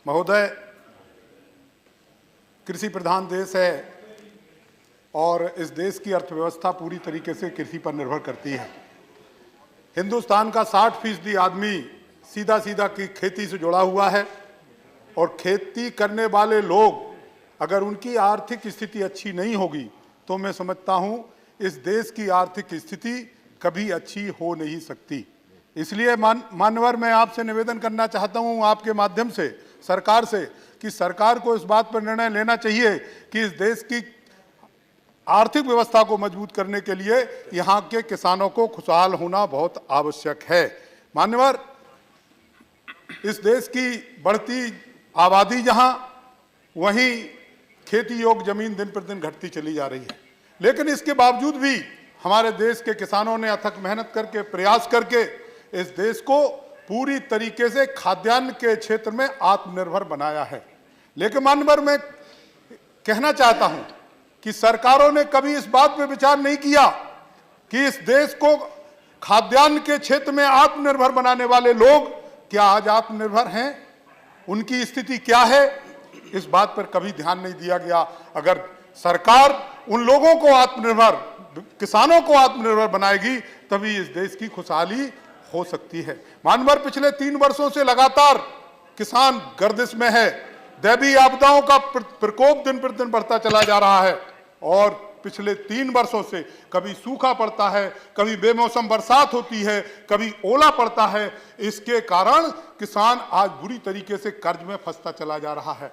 महोदय, कृषि प्रधान देश है और इस देश की अर्थव्यवस्था पूरी तरीके से कृषि पर निर्भर करती है। हिंदुस्तान का 60% आदमी सीधा सीधा की खेती से जुड़ा हुआ है और खेती करने वाले लोग अगर उनकी आर्थिक स्थिति अच्छी नहीं होगी तो मैं समझता हूं इस देश की आर्थिक स्थिति कभी अच्छी हो नहीं सकती। इसलिए मान्यवर, मैं आपसे निवेदन करना चाहता हूं आपके माध्यम से सरकार से कि सरकार को इस बात पर निर्णय लेना चाहिए कि इस देश की आर्थिक व्यवस्था को मजबूत करने के लिए यहाँ के किसानों को खुशहाल होना बहुत आवश्यक है। मान्यवर, इस देश की बढ़ती आबादी जहाँ, वहीं खेती योग्य जमीन दिन प्रतिदिन घटती चली जा रही है, लेकिन इसके बावजूद भी हमारे देश के किसानों ने अथक मेहनत करके, प्रयास करके इस देश को पूरी तरीके से खाद्यान्न के क्षेत्र में आत्मनिर्भर बनाया है। लेकिन मान्यवर, मैं कहना चाहता हूं कि सरकारों ने कभी इस बात पे विचार नहीं किया कि इस देश को खाद्यान्न के क्षेत्र में आत्मनिर्भर बनाने वाले लोग क्या आज आत्मनिर्भर हैं, उनकी स्थिति क्या है, इस बात पर कभी ध्यान नहीं दिया गया। अगर सरकार उन लोगों को आत्मनिर्भर, किसानों को आत्मनिर्भर बनाएगी तभी इस देश की खुशहाली हो सकती है। मानवर, पिछले 3 वर्षों से लगातार किसान गर्दिश में है। दैवीय आपदाओं का प्रकोप दिन प्रतिदिन बढ़ता चला जा रहा है और पिछले 3 वर्षों से कभी सूखा पड़ता है, कभी बेमौसम बरसात होती है, कभी ओला पड़ता है। इसके कारण किसान आज बुरी तरीके से कर्ज में फंसता चला जा रहा है।